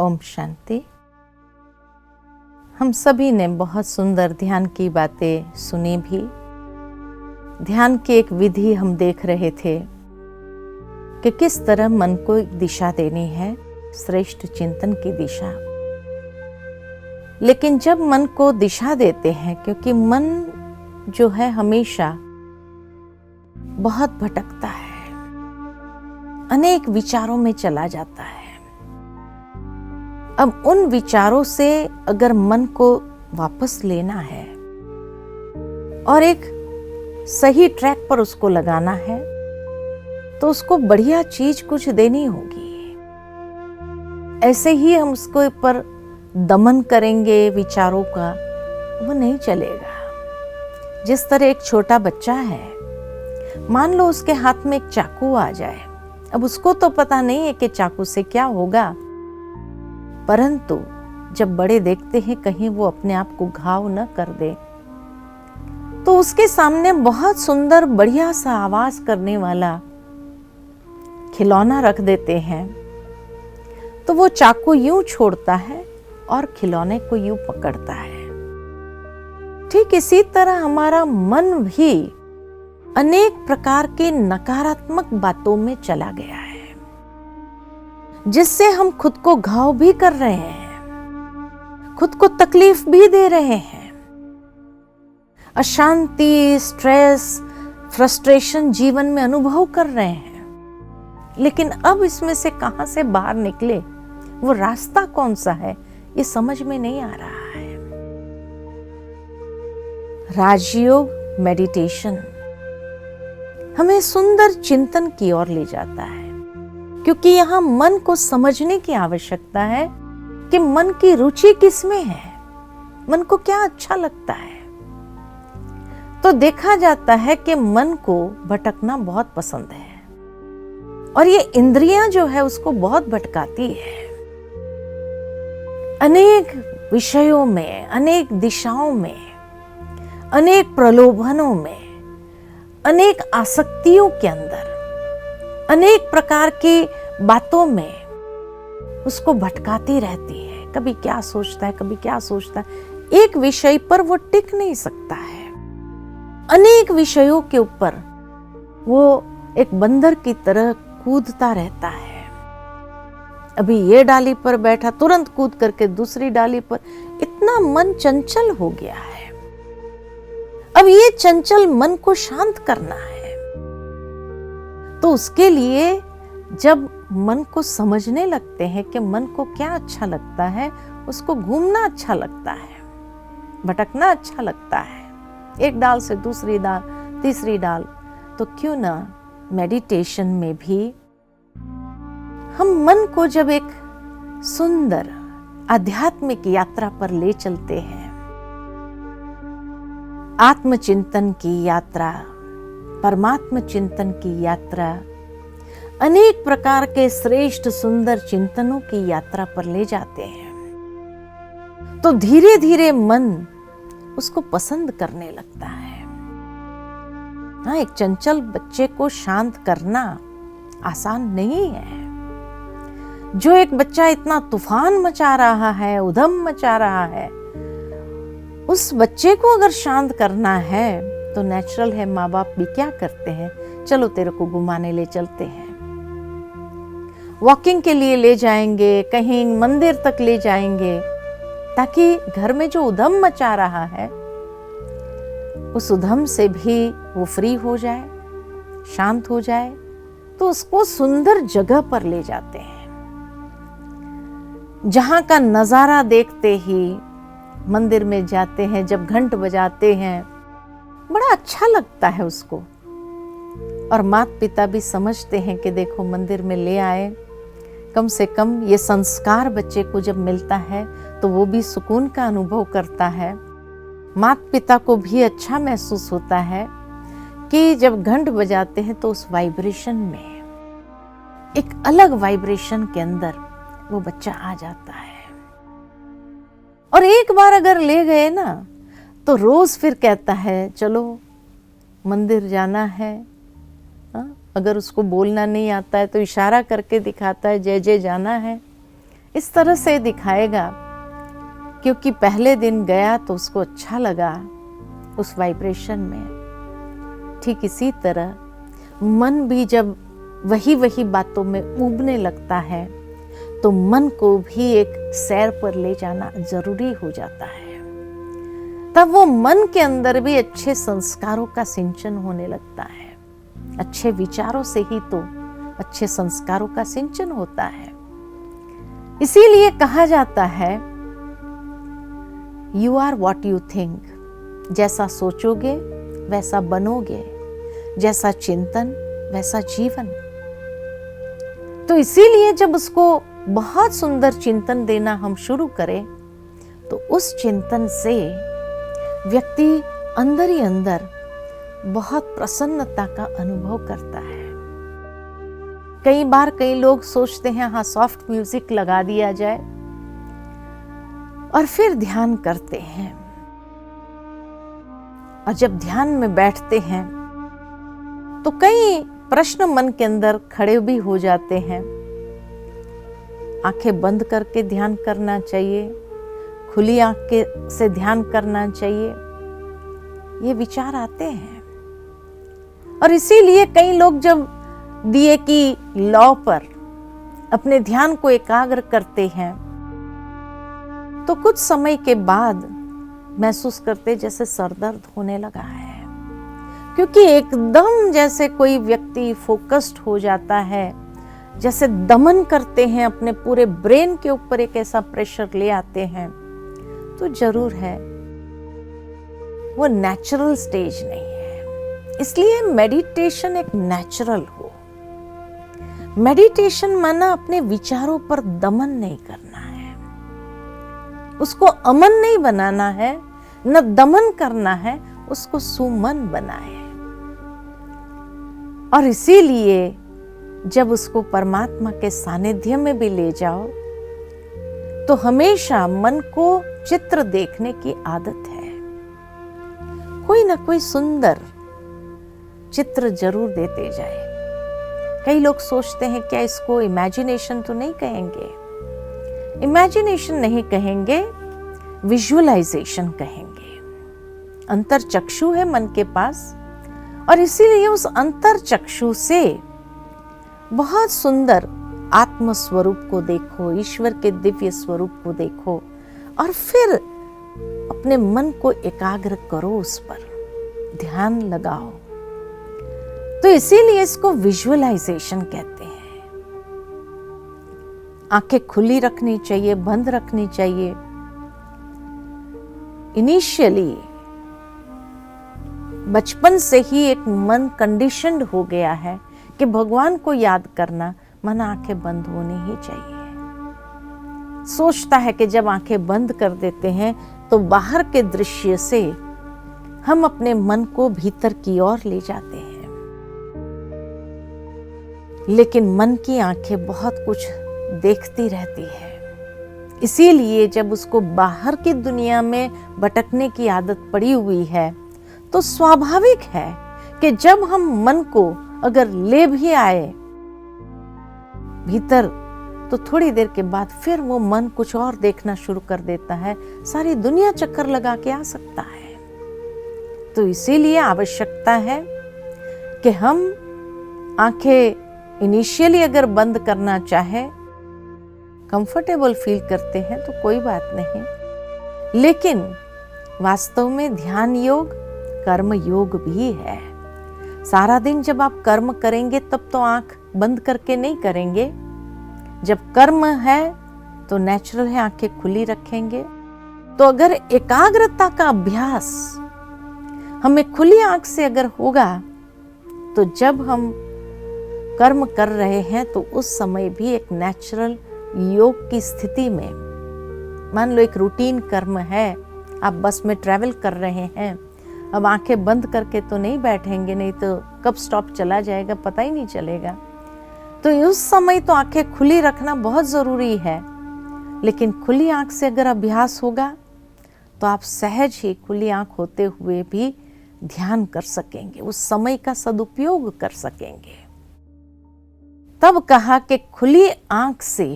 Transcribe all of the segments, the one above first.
ओम शांति। हम सभी ने बहुत सुंदर ध्यान की बातें सुनी भी। ध्यान की एक विधि हम देख रहे थे कि किस तरह मन को एक दिशा देनी है, श्रेष्ठ चिंतन की दिशा। लेकिन जब मन को दिशा देते हैं, क्योंकि मन जो है हमेशा बहुत भटकता है, अनेक विचारों में चला जाता है। अब उन विचारों से अगर मन को वापस लेना है और एक सही ट्रैक पर उसको लगाना है, तो उसको बढ़िया चीज कुछ देनी होगी। ऐसे ही हम उसको ऊपर दमन करेंगे विचारों का, वो नहीं चलेगा। जिस तरह एक छोटा बच्चा है, मान लो उसके हाथ में एक चाकू आ जाए। अब उसको तो पता नहीं है कि चाकू से क्या होगा, परंतु जब बड़े देखते हैं कहीं वो अपने आप को घाव न कर दे, तो उसके सामने बहुत सुंदर बढ़िया सा आवाज करने वाला खिलौना रख देते हैं, तो वो चाकू यूं छोड़ता है और खिलौने को यूं पकड़ता है। ठीक इसी तरह हमारा मन भी अनेक प्रकार के नकारात्मक बातों में चला गया है, जिससे हम खुद को घाव भी कर रहे हैं, खुद को तकलीफ भी दे रहे हैं। अशांति, स्ट्रेस, फ्रस्ट्रेशन जीवन में अनुभव कर रहे हैं। लेकिन अब इसमें से कहां से बाहर निकले, वो रास्ता कौन सा है, ये समझ में नहीं आ रहा है। राजयोग मेडिटेशन हमें सुंदर चिंतन की ओर ले जाता है, क्योंकि यहां मन को समझने की आवश्यकता है कि मन की रुचि किसमें है, मन को क्या अच्छा लगता है। तो देखा जाता है कि मन को भटकना बहुत पसंद है और ये इंद्रियां जो है उसको बहुत भटकाती है। अनेक विषयों में, अनेक दिशाओं में, अनेक प्रलोभनों में, अनेक आसक्तियों के अंदर, अनेक प्रकार की बातों में उसको भटकाती रहती है। कभी क्या सोचता है, कभी क्या सोचता है। एक विषय पर वो टिक नहीं सकता है, अनेक विषयों के ऊपर वो एक बंदर की तरह कूदता रहता है। अभी ये डाली पर बैठा, तुरंत कूद करके दूसरी डाली पर। इतना मन चंचल हो गया है। अब ये चंचल मन को शांत करना है, तो उसके लिए जब मन को समझने लगते हैं कि मन को क्या अच्छा लगता है, उसको घूमना अच्छा लगता है, भटकना अच्छा लगता है, एक डाल से दूसरी डाल, तीसरी डाल, तो क्यों ना मेडिटेशन में भी हम मन को जब एक सुंदर आध्यात्मिक यात्रा पर ले चलते हैं, आत्मचिंतन की यात्रा, परमात्म चिंतन की यात्रा, अनेक प्रकार के श्रेष्ठ सुंदर चिंतनों की यात्रा पर ले जाते हैं, तो धीरे धीरे मन उसको पसंद करने लगता है। हाँ, एक चंचल बच्चे को शांत करना आसान नहीं है। जो एक बच्चा इतना तूफान मचा रहा है, उधम मचा रहा है, उस बच्चे को अगर शांत करना है तो नेचुरल है, माँ बाप भी क्या करते हैं, चलो तेरे को घुमाने ले चलते हैं, वॉकिंग के लिए ले जाएंगे, कहीं मंदिर तक ले जाएंगे, ताकि घर में जो उधम मचा रहा है उस उधम से भी वो फ्री हो जाए, शांत हो जाए। तो उसको सुंदर जगह पर ले जाते हैं, जहां का नजारा देखते ही मंदिर में जाते हैं। जब घंट बजाते हैं बड़ा अच्छा लगता है उसको, और माता पिता भी समझते हैं कि देखो मंदिर में ले आए, कम से कम ये संस्कार बच्चे को जब मिलता है तो वो भी सुकून का अनुभव करता है। माता पिता को भी अच्छा महसूस होता है कि जब घंट बजाते हैं तो उस वाइब्रेशन में, एक अलग वाइब्रेशन के अंदर वो बच्चा आ जाता है। और एक बार अगर ले गए ना, तो रोज फिर कहता है चलो मंदिर जाना है। अगर उसको बोलना नहीं आता है तो इशारा करके दिखाता है, जय जय जाना है। इस तरह से दिखाएगा, क्योंकि पहले दिन गया तो उसको अच्छा लगा उस वाइब्रेशन में। ठीक इसी तरह मन भी जब वही वही बातों में उबने लगता है तो मन को भी एक सैर पर ले जाना जरूरी हो जाता है। तब वो मन के अंदर भी अच्छे संस्कारों का सिंचन होने लगता है। अच्छे विचारों से ही तो अच्छे संस्कारों का सिंचन होता है। इसीलिए कहा जाता है you are what you think. जैसा सोचोगे वैसा बनोगे, जैसा चिंतन वैसा जीवन। तो इसीलिए जब उसको बहुत सुंदर चिंतन देना हम शुरू करें तो उस चिंतन से व्यक्ति अंदर ही अंदर बहुत प्रसन्नता का अनुभव करता है। कई बार कई लोग सोचते हैं हाँ सॉफ्ट म्यूजिक लगा दिया जाए और फिर ध्यान करते हैं, और जब ध्यान में बैठते हैं तो कई प्रश्न मन के अंदर खड़े भी हो जाते हैं। आंखें बंद करके ध्यान करना चाहिए, खुली आंख से ध्यान करना चाहिए, ये विचार आते हैं। और इसीलिए कई लोग जब दिए की लौ पर अपने ध्यान को एकाग्र करते हैं तो कुछ समय के बाद महसूस करते जैसे सरदर्द होने लगा है, क्योंकि एकदम जैसे कोई व्यक्ति फोकस्ड हो जाता है, जैसे दमन करते हैं, अपने पूरे ब्रेन के ऊपर एक ऐसा प्रेशर ले आते हैं। तो जरूर है वो नेचुरल स्टेज नहीं है। इसलिए मेडिटेशन एक नेचुरल हो। मेडिटेशन माना अपने विचारों पर दमन नहीं करना है, उसको अमन नहीं बनाना है, न दमन करना है, उसको सुमन बनाए। और इसीलिए जब उसको परमात्मा के सानिध्य में भी ले जाओ तो हमेशा मन को चित्र देखने की आदत है। कोई ना कोई सुंदर चित्र जरूर देते जाए। कई लोग सोचते हैं क्या इसको इमेजिनेशन तो नहीं कहेंगे? इमेजिनेशन नहीं कहेंगे, विजुअलाइजेशन कहेंगे। अंतर चक्षु है मन के पास, और इसीलिए उस अंतर चक्षु से बहुत सुंदर आत्म स्वरूप को देखो, ईश्वर के दिव्य स्वरूप को देखो, और फिर अपने मन को एकाग्र करो, उस पर ध्यान लगाओ। तो इसीलिए इसको विजुअलाइजेशन कहते हैं। आंखें खुली रखनी चाहिए, बंद रखनी चाहिए। इनिशियली बचपन से ही एक मन कंडीशन्ड हो गया है कि भगवान को याद करना मन आंखें बंद होनी ही चाहिए। सोचता है कि जब आंखें बंद कर देते हैं तो बाहर के दृश्य से हम अपने मन को भीतर की ओर ले जाते हैं, लेकिन मन की आंखें बहुत कुछ देखती रहती है। इसीलिए जब उसको बाहर की दुनिया में भटकने की आदत पड़ी हुई है तो स्वाभाविक है कि जब हम मन को अगर ले भी आए भीतर तो थोड़ी देर के बाद फिर वो मन कुछ और देखना शुरू कर देता है, सारी दुनिया चक्कर लगा के आ सकता है। तो इसीलिए आवश्यकता है कि हम आंखें इनिशियली अगर बंद करना चाहे, कंफर्टेबल फील करते हैं तो कोई बात नहीं, लेकिन वास्तव में ध्यान योग कर्म योग भी है। सारा दिन जब आप कर्म करेंगे तब तो आंख बंद करके नहीं करेंगे। जब कर्म है तो नेचुरल है आंखें खुली रखेंगे। तो अगर एकाग्रता का अभ्यास हमें खुली आंख से अगर होगा तो जब हम कर्म कर रहे हैं तो उस समय भी एक नेचुरल योग की स्थिति में, मान लो एक रूटीन कर्म है, आप बस में ट्रैवल कर रहे हैं, अब आंखें बंद करके तो नहीं बैठेंगे, नहीं तो कब स्टॉप चला जाएगा पता ही नहीं चलेगा। तो उस समय तो आंखें खुली रखना बहुत जरूरी है, लेकिन खुली आंख से अगर अभ्यास होगा तो आप सहज ही खुली आंख होते हुए भी ध्यान कर सकेंगे, उस समय का सदुपयोग कर सकेंगे। तब कहा कि खुली आंख से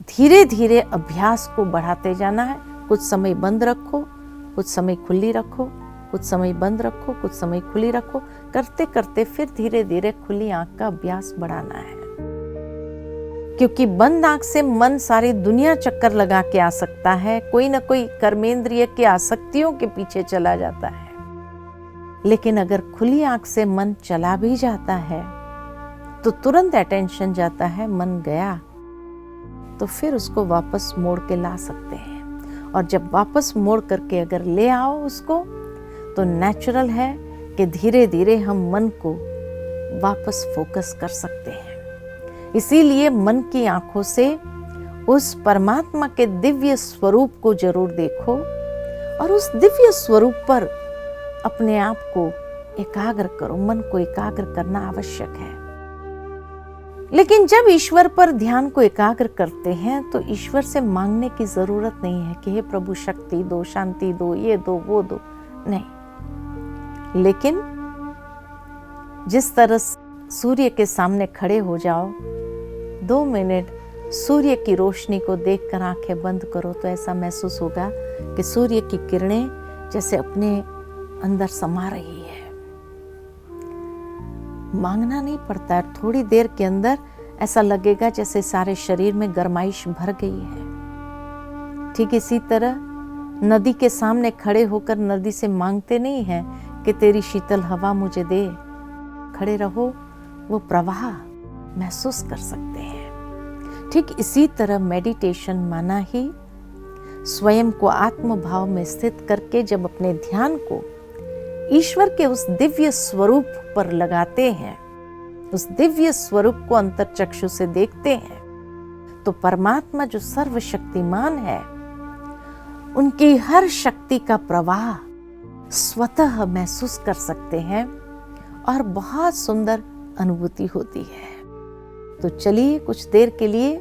धीरे धीरे अभ्यास को बढ़ाते जाना है। कुछ समय बंद रखो, कुछ समय खुली रखो, कुछ समय बंद रखो, कुछ समय खुली रखो, करते करते फिर धीरे धीरे खुली आंख का अभ्यास बढ़ाना है। क्योंकि बंद आंख से मन सारी दुनिया चक्कर लगा के आ सकता है, कोई ना कोई कर्मेंद्रिय की आसक्तियों के पीछे चला जाता है। लेकिन अगर खुली आंख से मन चला भी जाता है तो तुरंत अटेंशन जाता है, मन गया तो फिर उसको वापस मोड़ के ला सकते हैं। और जब वापस मोड़ करके अगर ले आओ उसको, तो नेचुरल है कि धीरे धीरे हम मन को वापस फोकस कर सकते हैं। इसीलिए मन की आंखों से उस परमात्मा के दिव्य स्वरूप को जरूर देखो और उस दिव्य स्वरूप पर अपने आप को एकाग्र करो। मन को एकाग्र करना आवश्यक है। लेकिन जब ईश्वर पर ध्यान को एकाग्र करते हैं तो ईश्वर से मांगने की जरूरत नहीं है कि हे प्रभु शक्ति दो, शांति दो, ये दो, वो दो, नहीं। लेकिन जिस तरह सूर्य के सामने खड़े हो जाओ, 2 मिनट सूर्य की रोशनी को देखकर आंखें बंद करो तो ऐसा महसूस होगा कि सूर्य की किरणें जैसे अपने अंदर समा रही है। मांगना नहीं पड़ता है, थोड़ी देर के अंदर ऐसा लगेगा जैसे सारे शरीर में गर्माइश भर गई है। ठीक इसी तरह नदी के सामने खड़े होकर नदी से मांगते नहीं हैं कि तेरी शीतल हवा मुझे दे। खड़े रहो, वो प्रवाह महसूस कर सकते हैं। ठीक इसी तरह मेडिटेशन माना ही स्वयं को आत्म भाव में स्थित करके जब अपने ध्यान को ईश्वर के उस दिव्य स्वरूप पर लगाते हैं, उस दिव्य स्वरूप को अंतर्चक्षु से देखते हैं, तो परमात्मा जो सर्वशक्तिमान है, उनकी हर शक्ति का प्रवाह स्वतः महसूस कर सकते हैं और बहुत सुंदर अनुभूति होती है। तो चलिए कुछ देर के लिए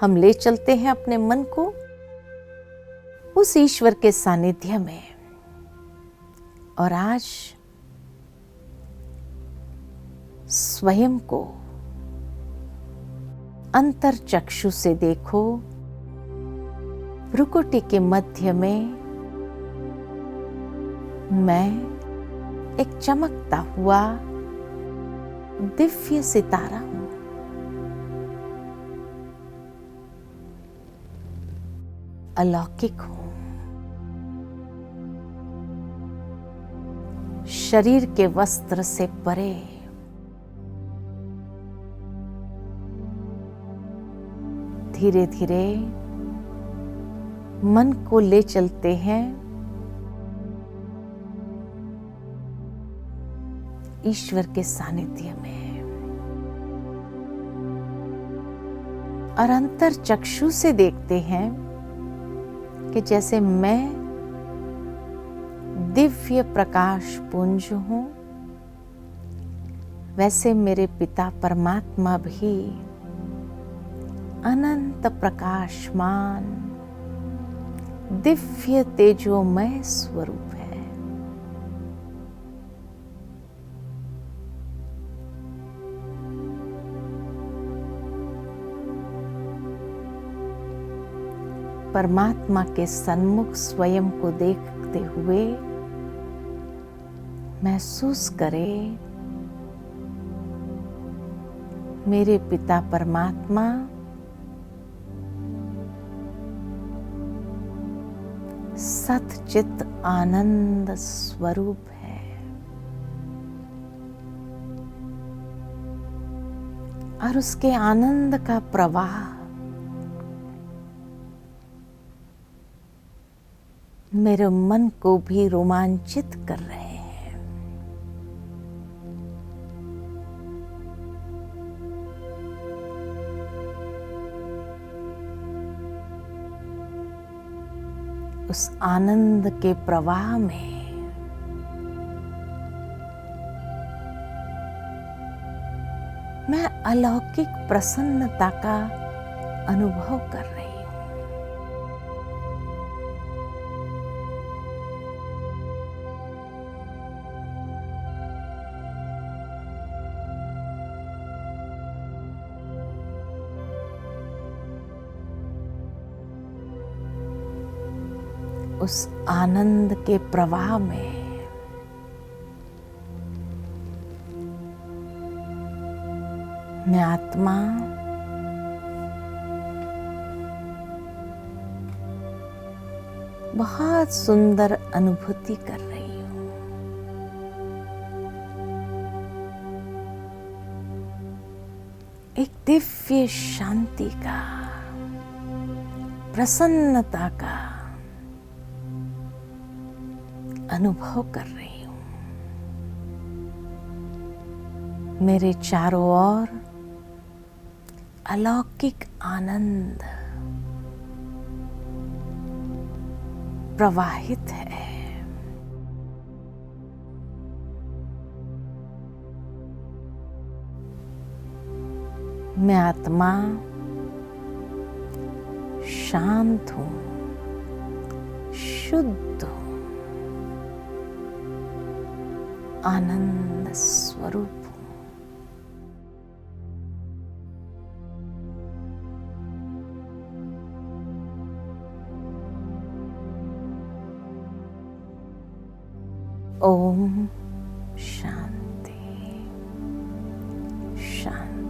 हम ले चलते हैं अपने मन को उस ईश्वर के सानिध्य में। और आज स्वयं को अंतर्चक्षु से देखो। भ्रुकुटी के मध्य में मैं एक चमकता हुआ दिव्य सितारा हूं। अलौकिक हूं। शरीर के वस्त्र से परे धीरे धीरे मन को ले चलते हैं ईश्वर के सानिध्य में और अंतर चक्षु से देखते हैं कि जैसे मैं दिव्य प्रकाश पुंज हूं, वैसे मेरे पिता परमात्मा भी अनंत प्रकाशमान दिव्य तेजोमय स्वरूप है। परमात्मा के सन्मुख स्वयं को देखते हुए महसूस करें मेरे पिता परमात्मा सतचित आनंद स्वरूप है और उसके आनंद का प्रवाह मेरे मन को भी रोमांचित कर रहे हैं। उस आनंद के प्रवाह में मैं अलौकिक प्रसन्नता का अनुभव कर रही हूं। उस आनंद के प्रवाह में मैं आत्मा बहुत सुंदर अनुभूति कर रही हूं। एक दिव्य शांति का, प्रसन्नता का अनुभव कर रही हूं। मेरे चारों ओर अलौकिक आनंद प्रवाहित है। मैं आत्मा शांत हूं, शुद्ध हूं, आनंद स्वरूप हूं। ओम शांति शांति।